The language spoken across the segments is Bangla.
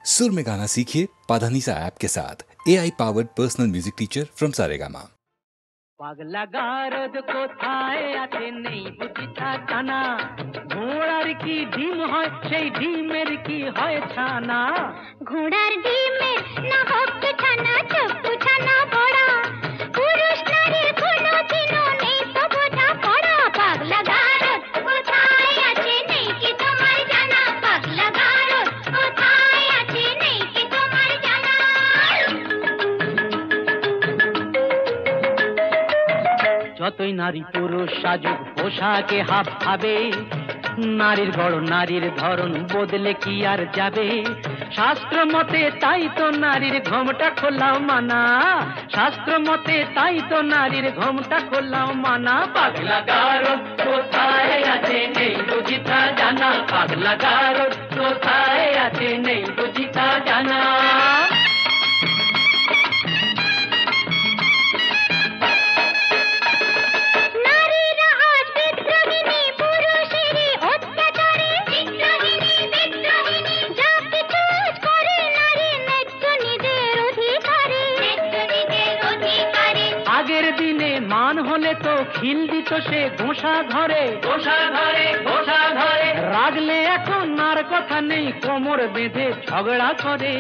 सुर में गाना सीखिए पाधानीसा ऐप के साथ। AI powered personal music teacher from Saregama. পাগলা গারদ কোথায় আছে নেই বুঝিতা জানা, ঘোড়ার কি ডিম হয় সেই ডিমের কি হয় ছানা, ঘোড়ার ডিমের না হোক ছানা চপ্পু ছানা বড়া, পুরুষ নারীর কোনো দিনও নেই তো বোঝা পড়া। পাগলা গারদ কোথায় আছে নেই কি তোমার জানা, পাগলা গারদ কোথায় আছে নেই কি তোমার জানা। যতই নারী পুরুষ সাজুক পোশাকে হাব ভাবে, নারীর গড় নারীর ধরন বদলে কি আর যাবে। শাস্ত্র মতে তাই তো নারীর ঘোমটা খোলাও মানা, শাস্ত্র মতে তাই তো নারীর ঘোমটা খোলাও মানা। পাগলা গারদ কোথায় আছে নেই বুঝিতা জানা, পাগলা গারদ কোথায় আছে নেই বুঝিতা জানা। মান হলে তো খিল দিত সে ঘোষা ঘরে, ঘোষা ঘরে, ঘোষা ঘরে। রাগলে এখন আর কথা নেই, কোমর বেঁধে ঝগড়া করে।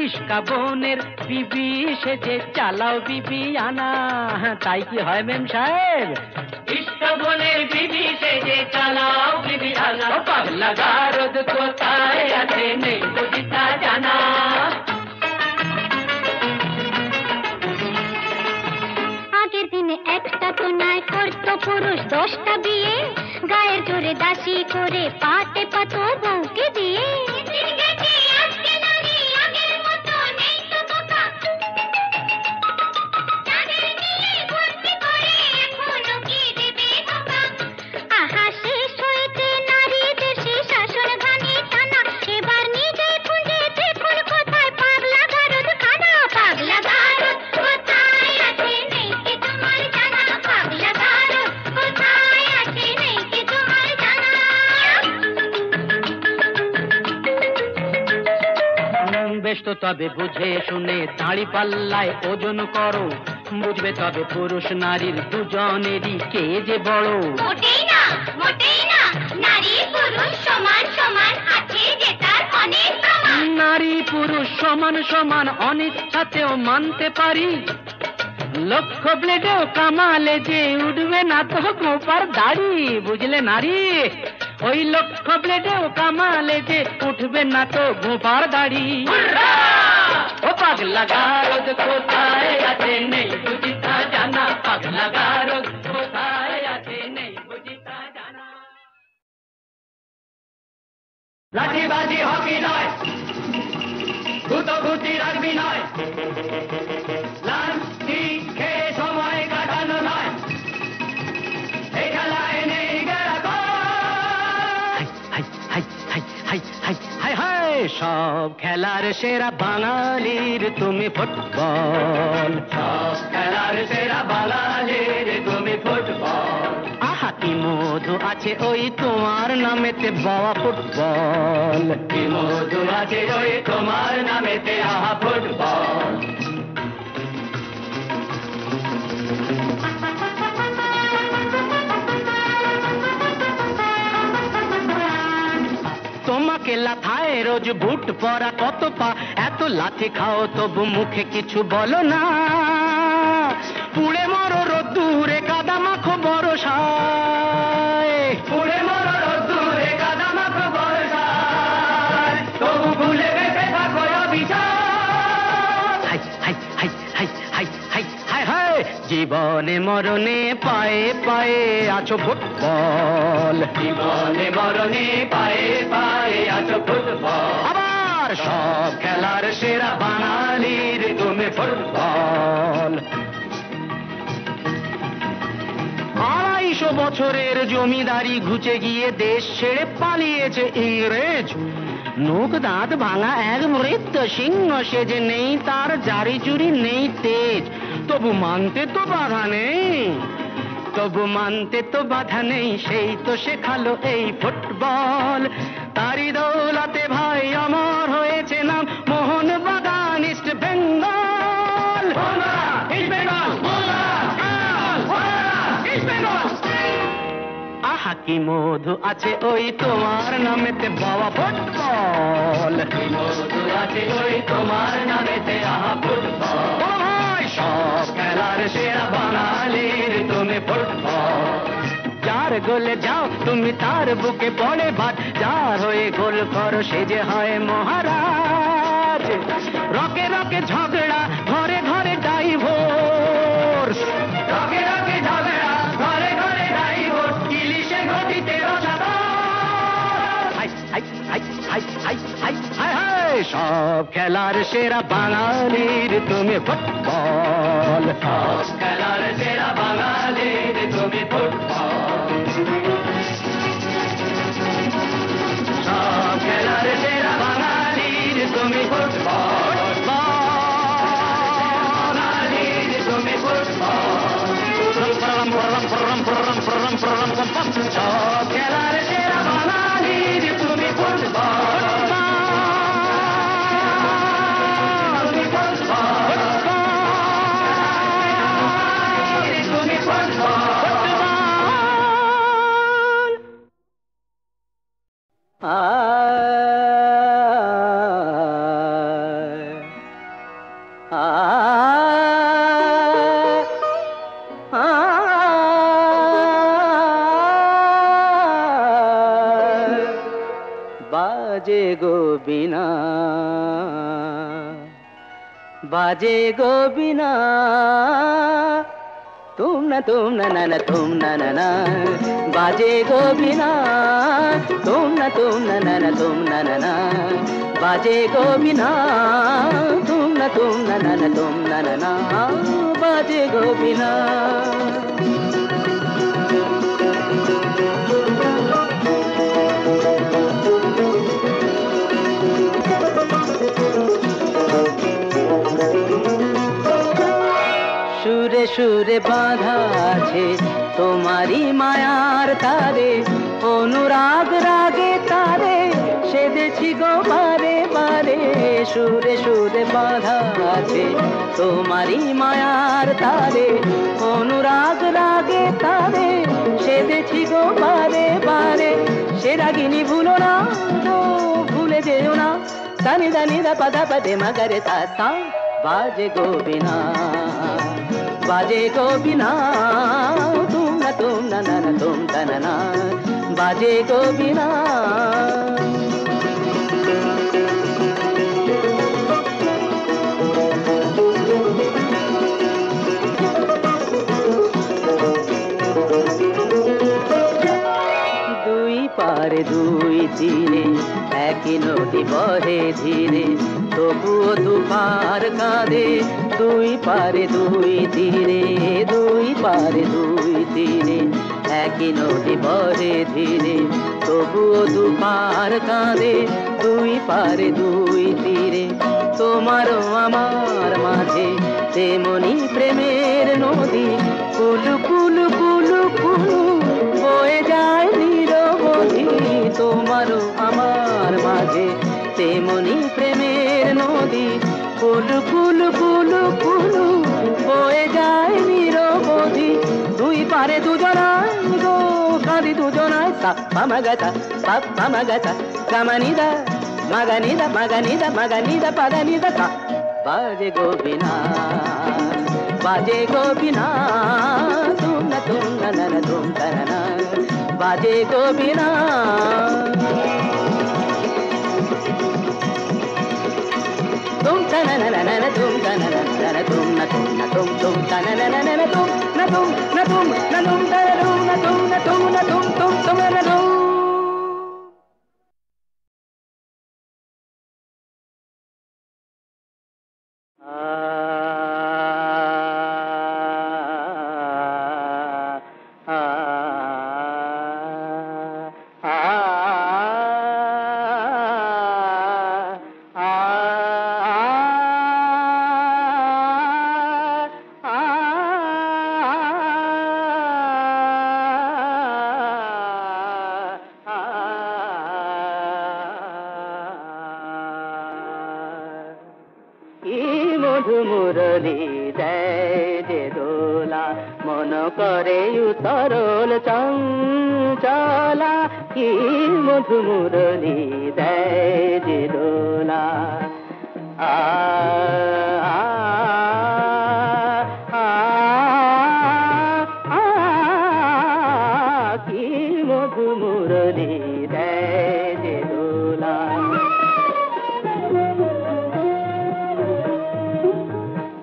ইস্কা বোনের বিবি সেজে চালাও বিবি আনা, তাই কি হয় মেম সাহেব? ইস্কা বোনের বিবি সেজে চালাও বিবি আনা। পাগলা গারদ কোথায় আছে নেই বুঝিতা জানা। একটা তো নয় করতো পুরুষ 10টা বিয়ে, গায়ের জোরে দাসী করে পাটে পাতো বউকে দিয়ে। আহা শেষ হয়েছে নারীদের সে শাসন ঘানি টানা, এবার নিজে খুঁজে দেখুন কোথায় পাগলা গারদ খানা। পাগলা গারদ কোথায় আছে নেই কি তোমার জানা, পাগলা গারদ কোথায় আছে নেই কি তোমার জানা। বেশ তো তবে বুঝে শুনে দাঁড়ি পাল্লায় ওজন করো, বুঝবে তবে পুরুষ নারীর দুজনেরই কে যে বড়। মোটেই না, মোটেই না, নারী পুরুষ সমান সমান আছে যে তার অনেক প্রমাণ। নারী পুরুষ সমান সমান অনিচ্ছাতেও মানতে পারি, লক্ষ ব্লেডেও কামালে যে উঠবে না তো গোপার দাড়ি। বুঝলে নারী, ওই লক্ষ ব্লেডেও কামালে যে উঠবে না তো গোপার দাড়ি। ও পাগলা গারদ কোথায় আছে নেই বুঝিতা জানা, পাগলা গারদ কোথায় আছে নেই বুঝিতা জানা। লাঠিবাজি হকি নয়, গুতগুতি রাখবি নয়, লাঠি খেয়ে সময় কাটানো নয়, এই খেলায় নেই গেরা। সব খেলার সেরা বাঙালির তুমি ফুটবল, সব খেলার সেরা বাঙালির তুমি ফুটবল। আহা কি মধু আছে ওই তোমার নামেতে বাবা ফুটবল, কি মধু আছে ওই তোমার নামেতে আহা ফুটবল। তোমাকে লাথায় রোজ বুট পরা কত পা, এত লাথি খাও তবু মুখে কিছু বলো না। পুড়ে মরো রোদ্দুরে কাদা মাখো বরসায়, পুড়ে মরো রোদ্দুরে কাদা মাখো বরসায়, তবু ভুলে বেঁচে থাকো অবিচার। High high high high high high high high, জীবনে মরণে পায়ে পায়ে আছো ফুটবল, জীবনে মরণে পায়ে পায়ে আছো ফুটবল। আবার সব খেলার সেরা বাঙালির তুমি ফুটবল। 250 বছরের জমিদারি ঘুচে গিয়ে দেশ ছেড়ে পালিয়েছে ইংরেজ। নোক দাঁত ভাঙা এক মৃত্যু সিংহ সেজে নেই তার জারি জুরি নেই তেজ, তবু মানতে তো বাধা নেই, তবু মানতে তো বাধা নেই। সেই তো শেখালো এই ফুটবল, তারি দৌলাতে ভাই আমার হয়েছে নাম কি মধু আছে ওই তোমার নামেতে বাবা ফুটবল, কি মধু আছে ওই তোমার নামেতে আহা ফুটবল। ও ভাই সব খেলার সেরা বাঙালির তুমি ফুটবল। যার গোলে যাও তুমি তার বুকে পড়ে ভাত, যার হয়ে গোল করো সে যে হয় মহারাজ। রকে রকে ঝগড়া ঘরে ঘরে ডাইভোর্স, রকে রকে ঝগড়া ঘরে ঘরে ডাইভোর্স, ইলিশে গতিতে রসাদা। সব খেলার সেরা বাঙালির তুমি ফুটবল, সব খেলার সেরা বাঙালির তুমি ফুটবল। সব খেলার সেরা বাঙালির তুমি ফুটবল, বাঙালির তুমি ফুটবল। সব খেলার সেরা বাঙালির তুমি ফুটবল। बाजे गो बिना, बाजे गो बिना, तुम न ना ना तुम न ना, बाजे गो बिना, तुम न ना ना तुम न ना, बाजे गो बिना, तुम न ना ना तुम न ना, बाजे गो बिना। সুরে সুরে বাঁধা আছে তোমারি মায়ার তারে, অনুরাগ রাগে তারে সেদেছি গো বারে বারে। সুরে সুরে বাঁধা আছে তোমারি মায়ার তারে, অনুরাগ রাগে তারে সেদেছি গো বারে বারে। সে রাগিনী ভুলো না গো, ভুলে যেও না, দানি দানি দা পাদা পদে মগরে তা তা। बाजे गो बिना, बाजे गो बिना, तुम न ना तुम ना, बाजे गो बिना। দুই পারে দুই তীরে একই নদী বহে ধীরে, তবুও দুপার কাঁদে। দুই পারে দুই তীরে, দুই পারে দুই তীরে একই নদী বহে ধীরে, তবুও দুপার কাঁদে। দুই পারে দুই তীরে তোমারও আমার মাঝে তেমনি প্রেমের নদী, কুলু কুলু কুলু কুলু বয়ে যায় নিরবধি। তোমারও আমার মাঝে তেমনি প্রেমের নদী, কুলু কুলু কুলু কুলু বয়ে যায় নিরবধি। দুই পারে দুজনায় গো কাঁদি দুজনায়, সাপ্পা মাগাতা সাপ্পা মাগাতা, গামানিদা মাগানিদা মাগানিদা মাগানিদা পাগানিদা সা। বাজে গো বিনা, बाजे गो बिना, तुम न ना तुम ना, बाजे गो बिना। तुम ना ना ना तुम ना ना तुम न तुम ना तुम ना ना तुम न तुम न तुम न तुम न तुम न तुम न तुम तुम न तुम। मुरली जय जे दोला মন করে উতরল চঞ্চলা কি মধু মুরলি দেয় যে দোলা আ আ আ আ কি মধু মুরলি দেয় যে দোলা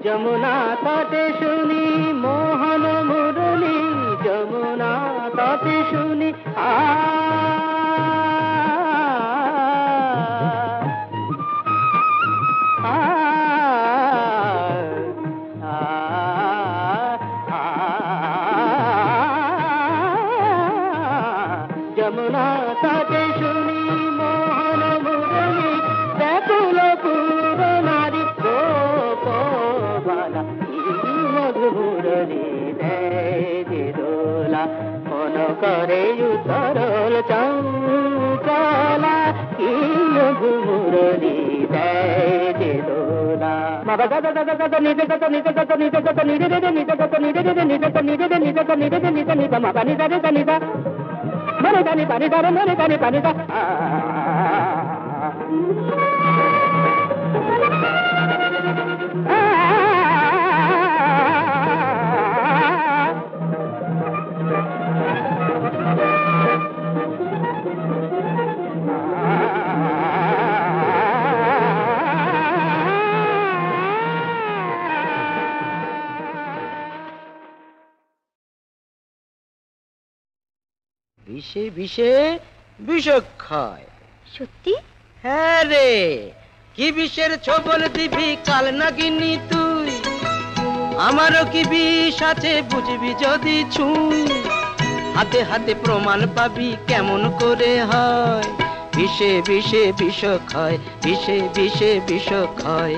যমুনা তটে শুনি মোহন মুরলি যমুনা তটে শুনি আ যমুনা তটে শুনি মোহন মুরলি ব্যাকুল পুর নারী গোপবালা মধু মুরলি দেয় যে দোলা মন করে উতরল চঞ্চলা কি মধু মুরলি দেয় যে দোলা বাবা দাদা দাদা দাদা নিজে কত নিজে কত নিজে কত নিজে দে নিজে কত নিজে দে নিজে কত নিজে দে নিজে কত নিজে দে নিজে নিজে মা পানি দারে দানি দা মনে দানি পানি দারে মনে দানি পানি দা বিষে বিষে বিষক্ষয় সত্যি? হ্যাঁ রে কি বিষের ছবল দিবি কাল নাগিনি তুই আমারও কি বিষ আছে বুঝবি যদি ছুঁই হাতে হাতে প্রমাণ পাবি কেমন করে হয় বিষে বিষে বিষক্ষয় বিষে বিষে বিষক্ষয়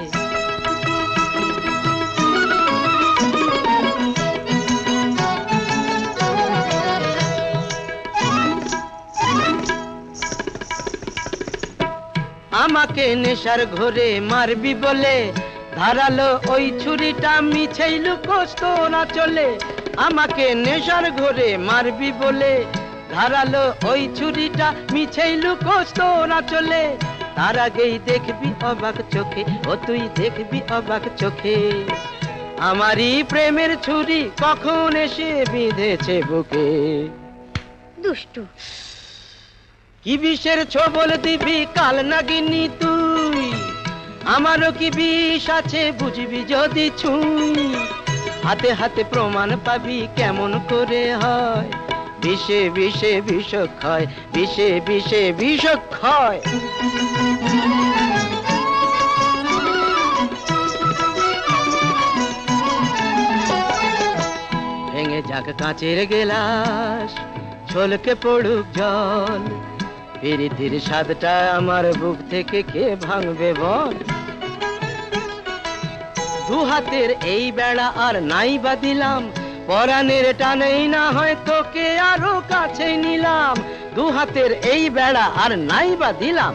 আমাকে নেশার ঘরে মারবি বলে ধারালো ওই ছুরিটা মিছেই লুকোস তো না চলে আমাকে নেশার ঘরে মারবি বলে ধারালো ওই ছুরিটা মিছেই লুকোস তো না চলে তার আগেই দেখবি অবাক চোখে ও তুই দেখবি অবাক চোখে আমারই প্রেমের ছুরি কখন এসে বিঁধেছে বুকে দুষ্টু কি বিষের ছবল দিবি কাল নাগিনি তুই আমারও কি বিষ আছে বুঝবি যদি ছুঁই হাতে হাতে প্রমাণ পাবি কেমন করে হয় বিষে বিষে বিষক্ষয় বিষে বিষে বিষক্ষয় ভেঙে যাক কাঁচের গেলাস ছলকে পড়ুক জল প্রীতির স্বাদটা আমার বুক থেকে কে ভাঙবে বল দু হাতের এই বেড়া আর নাই বা দিলাম পরাণের টানেই না হয় তোকে আরো কাছে নিলাম দু হাতের এই বেড়া আর নাই বা দিলাম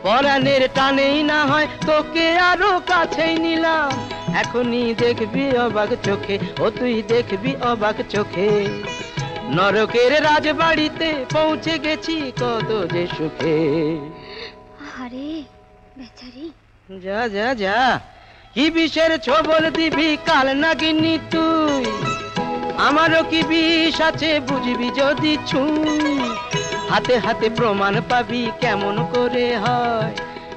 পরাণের টানেই না হয় তোকে আরো কাছে নিলাম এখনই দেখবি অবাক চোখে ও তুই দেখবি অবাক চোখে নরকের রাজবাড়িতে পৌঁছে গেছি কত যে সুখে আরে বেচারি যা যা যা কি বিষের ছবল দিবি কাল নাগিনি তুই আমারও কি বিষ আছে বুঝবি যদি ছুঁই হাতে হাতে প্রমাণ পাবি কেমন করে হয়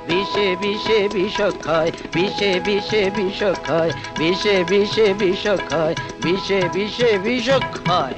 বিষে বিষে বিষক্ষয় বিষে বিষে বিষক্ষয় বিষে বিষে বিষক্ষয় বিষে বিষে বিষক্ষয়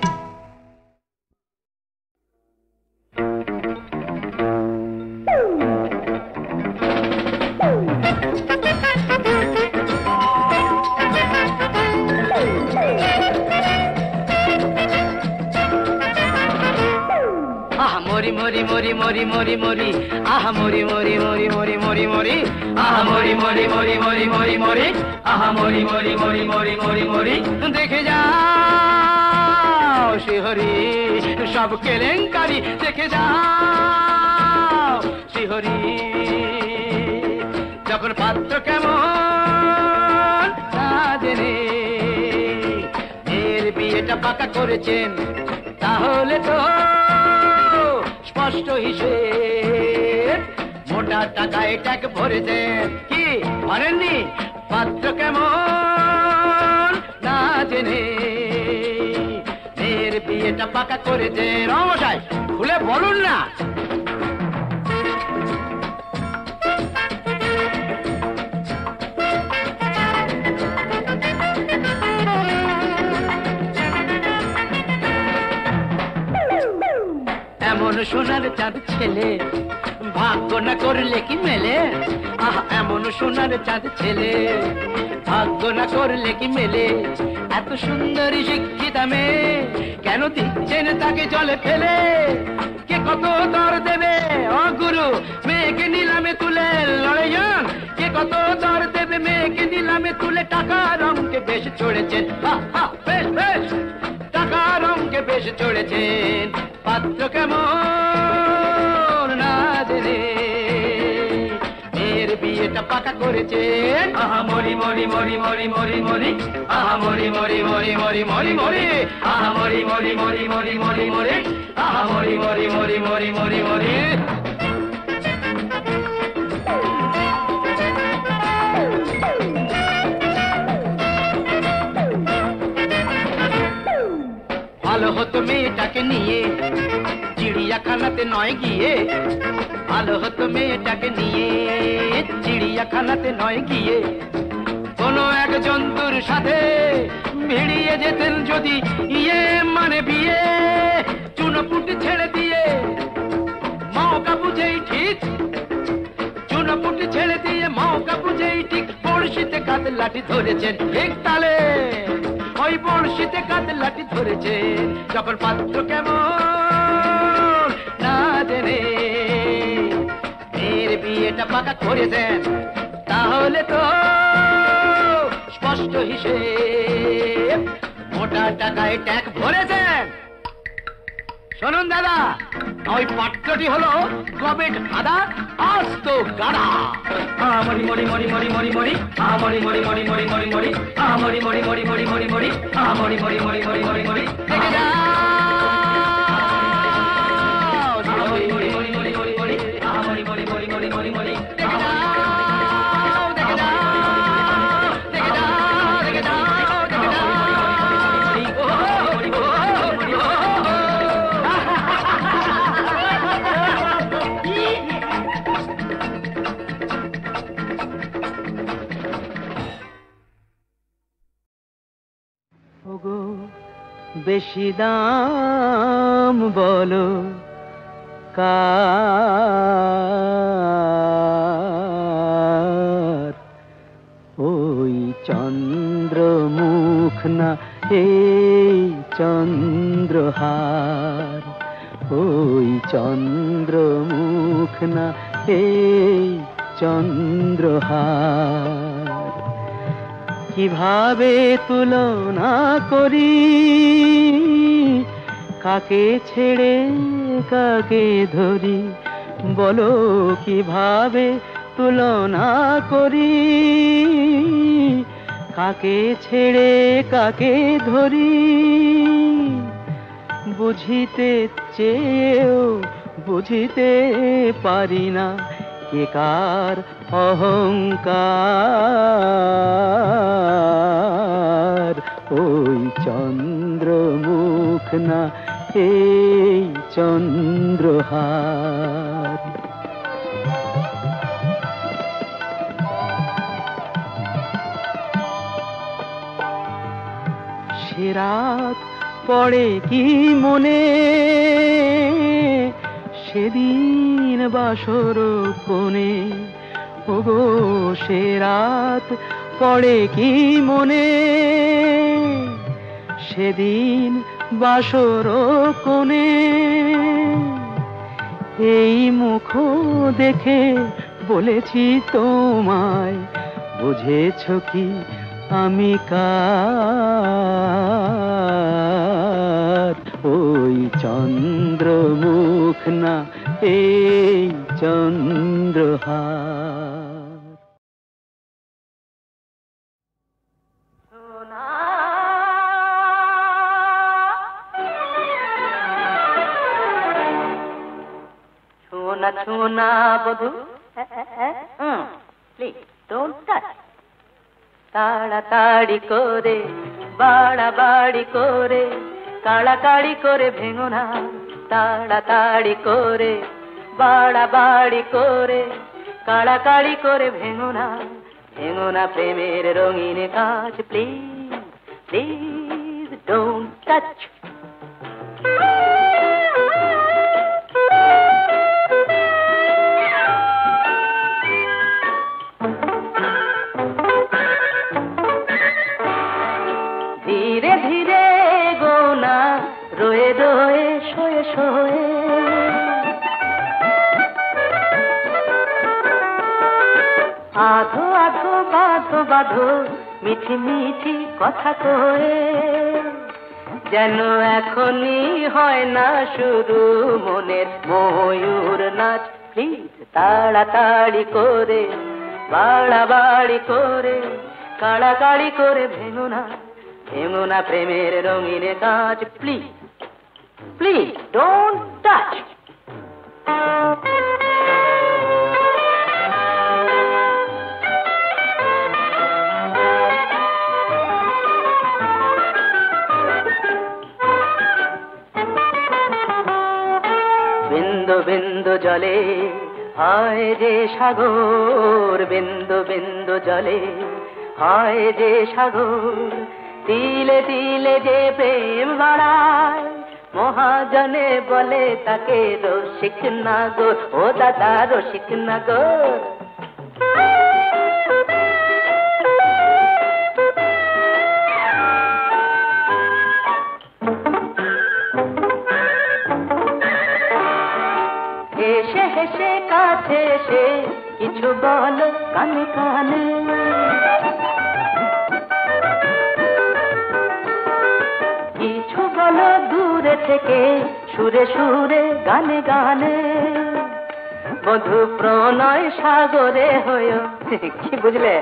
মরি মরি মরি মরি মরি মরি আহা মরি মরি মরি মরি মরি মরি আহা মরি মরি মরি মরি মরি মরি আহা মরি মরি মরি মরি মরি মরি দেখে যাও শিহরি সব কেলেঙ্কারি দেখে যাও শিহরি যখন পাত্র কেমন না জেনে এর বিয়েটা পাকা করেছেন, তাহলে তো স্পষ্ট হিসেব মোটা টাকায় ট্যাগ ভরে দেন। কি ভরেননি? পাত্র কেমন না জেনে মেয়ের বিয়েটা পাকা করে দেন। মশাই খুলে বলুন না। এমন সোনার চাঁদ ছেলে ভাগ্য না করলে কি মেলে? আহ, এমন সোনার চাঁদ ছেলে ভাগ্য না করলে কি মেলে? এত সুন্দরী শিক্ষিতা মেয়ে কেন দিচ্ছেন তাকে জলে ফেলে? কে কত দর দেবে ও গুরু মেয়েকে নিলামে তুলে? লড়ে যান। কে কত দর দেবে মেয়েকে নিলামে তুলে? টাকার অঙ্কে বেশ চড়েছেন, বেশ বেশ টাকার অঙ্কে বেশ চড়েছেন। পাত্র কেমন না জেনে মেয়ের বিয়েটা পাকা করেছেন। আহা মরি মরি মরি মরি মরি মরি, আহা মরি মরি মরি মরি মরি মরি, আহা মরি মরি মরি মরি মরি মরি, আহা মরি মরি মরি মরি মরি মরি। ভালো হতো মেয়েটাকে নিয়ে চিড়িয়াখানাতে নয় গিয়ে, ভালো হতো মেয়েটাকে নিয়ে চিড়িয়াখানাতে নয় গিয়ে কোনো এক জন্তুর সাথে ভিড়িয়ে যেতেন যদি ইয়ে মানে বিয়ে। চুনোপুটি ছেড়ে দিয়ে মৌকা বুঝেই ঠিক, চুনোপুটি ছেড়ে দিয়ে মৌকা বুঝেই ঠিক বড়শিতে কাঁধে লাঠি ধরেছেন ঠিক তালে। ওই বড়শিতে কাঁধে লাঠি ধরেছেন যখন পাত্র কেমন না জেনে মেয়ের বিয়েটা পাকা করে দেন, তাহলে তো স্পষ্ট হিসেব মোটা টাকায় ট্যাগ ভরে দেন। শুনুন দাদা, ওই পাত্রটি হলো গবেট আদা আস্ত গাড়া। মরি মরি মরি মরি মরি মরি, মরি মরি মরি মরি মরি মরি, মরি মরি মরি মরি মরি মরি, মরি মরি মরি মরি মরি মরি। দেখে যাও মরি মরি মরি মরি মরি মরি, মরি মরি মরি মরি মরি মরি। দেখে যাও দেখে যাও দেখে যাও দেখে যাও দেখে যাও। ওগো বেশি দাম বলো কার? ওই চন্দ্রমুখ না এই চন্দ্রহার? ওই চন্দ্রমুখ না এই চন্দ্রহার? কিভাবে তুলনা করি কাকে ছেড়ে কাকে ধরি? বলো কিভাবে তুলনা করি কাকে ছেড়ে কাকে ধরি? বুঝিতে চেয়েও বুঝিতে পারি না কে কার অহংকার। ওই চন্দ্রমুখ না এই চন্দ্রহার? সে রাত পড়ে কি মনে সেদিন বাসর কোণে? ওগো সে রাত পড়ে কি মনে সেদিন বাসর কোণে? এই মুখ দেখে বলেছি তোমায়, বুঝেছ কি আমি কার? ওই চন্দ্রমুখ না এই চন্দ্রহার? ছুঁয়ো না বধূ, প্লিজ ডোন্ট টাচ। তাড়াতাড়ি করে বাড়াবাড়ি করে কাড়াকাড়ি করে ভেঙো না, তাড়াতাড়ি করে বাড়াবাড়ি করে কাড়াকাড়ি করে ভেঙো না, ভেঙো না প্রেমের রঙিন কাজ। Please please don't touch. ধীরে ধীরে গোনা রয়ে রয়ে শোয়ে শোয়ে, আধো আধো বাঁধো বাঁধো মিঠি মিঠি কথা কয়ে, যেন এখনই হয় না শুরু মনের ময়ূর নাচ। প্লিজ তাড়াতাড়ি করে বাড়াবাড়ি করে কাড়াকাড়ি করে ভেঙো না, ভেঙো না প্রেমের রঙিন কাজ। Please please don't touch. বিন্দু বিন্দু জলে হয় যে সাগর, বিন্দু বিন্দু জলে হয় যে সাগর, তিলে তিলে যে প্রেম বাড়ায়, মহাজনে বলে তাকে রসিক নাগর। ও দাদা রসিক নাগর। হেসে হেসে কাছে এসে কিছু বলো কানে কানে, কিছু বলো দূরে থেকে সুরে সুরে গানে গানে, বধূ প্রণয় সাগরে হয়ো। কি বুঝলে?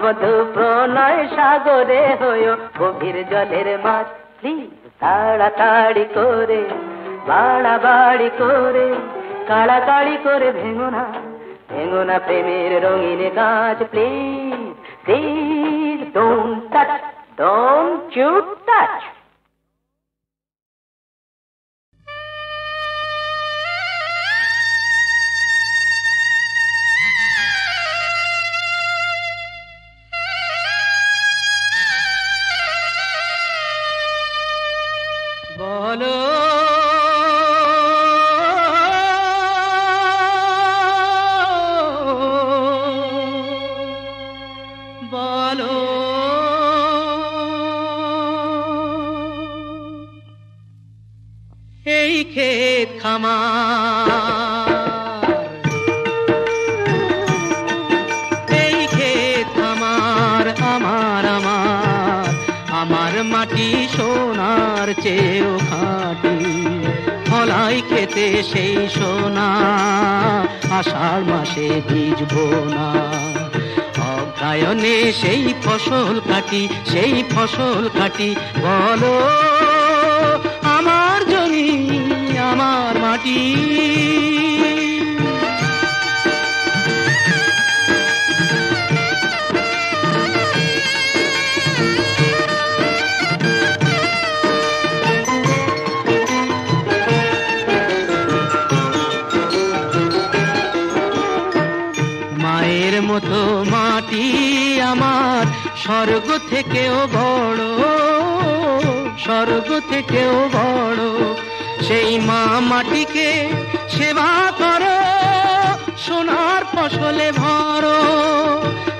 বধূ প্রণয় সাগরে হয়ো গভীর জলের মাছ। প্লিজ তাড়াতাড়ি করে বাড়াবাড়ি করে কাড়াকাড়ি করে ভেঙো না, ভেঙো না প্রেমের রঙিন কাজ। Please please don't touch, don't you touch. বলো বলো এই ক্ষেত খামার, এই ক্ষেত খামার আমার আমার, আমার মাটি সোনার চেয়েও খাঁটি, ফলাই খেতে সেই সোনা আষাঢ় মাসে ভিজবো না, অগ্রায়ণে সেই ফসল কাটি, সেই ফসল কাটি। বলো আমার জমি আমার মাটি, মায়ের মতো মাটি আমার স্বর্গ থেকেও বড়, স্বর্গ থেকেও বড়। সেই মা মাটিকে সেবা করো, সোনার ফসলে ভরো,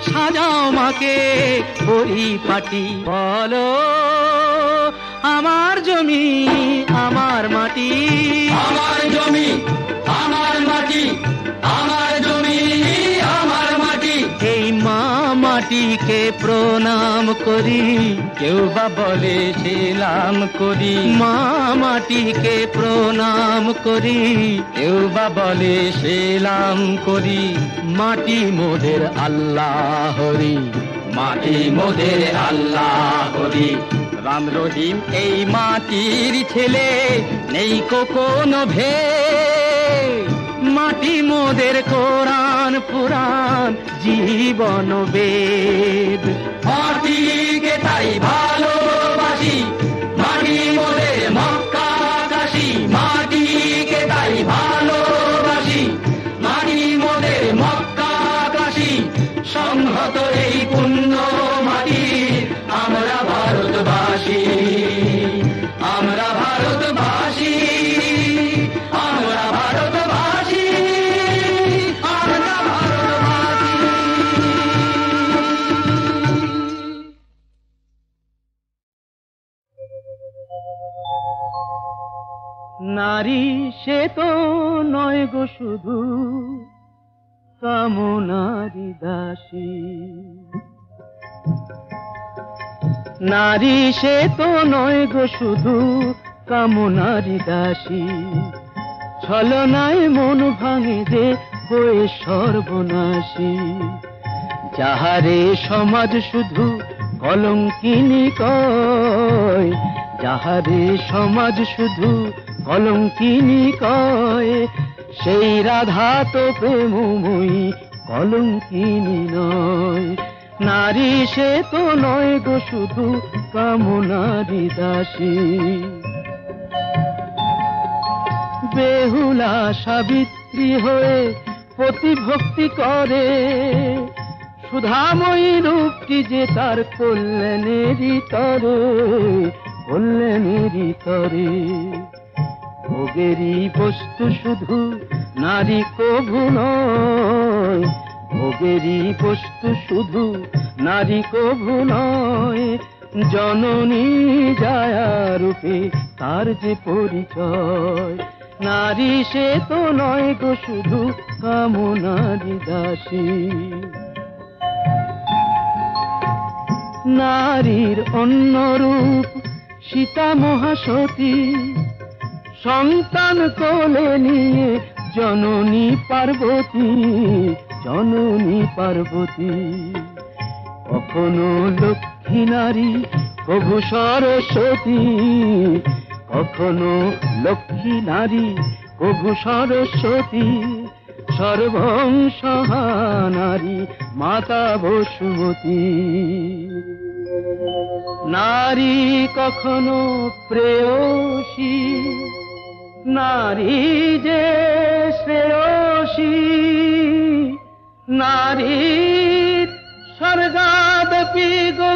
সাজাও মাকে পরিপাটি। বলো আমার জমি আমার মাটি, আমার জমি আমার মাটি, আমার জমি আমার মাটি। এই মা মাটিকে প্রণাম করি, কেউ বা বলে সেলাম করি। মা মাটিকে প্রণাম করি, কেউ বা বলে সেলাম করি। মাটি মোদের আল্লাহ হরি, মাটি মোদের আল্লাহ হরি। রাম রহিম এই মাটির ছেলে, নেই কোনো ভেদ। মাটি মোদের কোরআন পুরাণ জীবন বেদ। মাটিকে তাই ভালোবাসি, মাটি মোদের মক্কা কাশী। মাটিকে তাই ভালোবাসি, মাটি মোদের মক্কা কাশী। সংহত এই পুণ্য মাটি, আমরা ভারতবাসী, আমরা ভারতবাসী, আমরা ভারতবাসী, আমরা ভারতবাসী। নারী সে তো নয় গো শুধু কামনারি দাসী। নারী সে তো নয় গো শুধু কামনারি দাসী। ছলনায় মন ভাঙে যে হয়ে সর্বনাশী। যাহারে সমাজ শুধু কলঙ্কিনী কয়, যাহারে সমাজ শুধু কলঙ্কিনী কয়, সেই রাধা তো প্রেমময়ী কলঙ্কিনী নয়। নারী সে তো নয় গো শুধু কামনারি দাসী। বেহুলা সাবিত্রী হয়ে প্রতিভক্তি করে, সুধাময়ী রূপটি যে তার কল্যাণেরই তরে, কল্যাণেরই তরে। ভোগেরই বস্তু শুধু নারী কভু নয়, ভোগেরই বস্তু শুধু নারী কভু নয়। জননী জায়া রূপে তার যে পরিচয়। নারী সে তো নয় গো শুধু কামনারি দাসী। নারীর অন্য রূপ সীতা মহাসতী, সন্তান কোলে নিয়ে জননী পার্বতী, জননী পার্বতী। কখনো লক্ষ্মী নারী প্রভু সরস্বতী, কখনো লক্ষ্মী নারী প্রভু সরস্বতী। সর্বংসহা নারী মাতা বসুমতী। নারী কখনো প্রেয়সী, নারী যে শ্রেয়সী। নারীর স্বর্গাদপি গো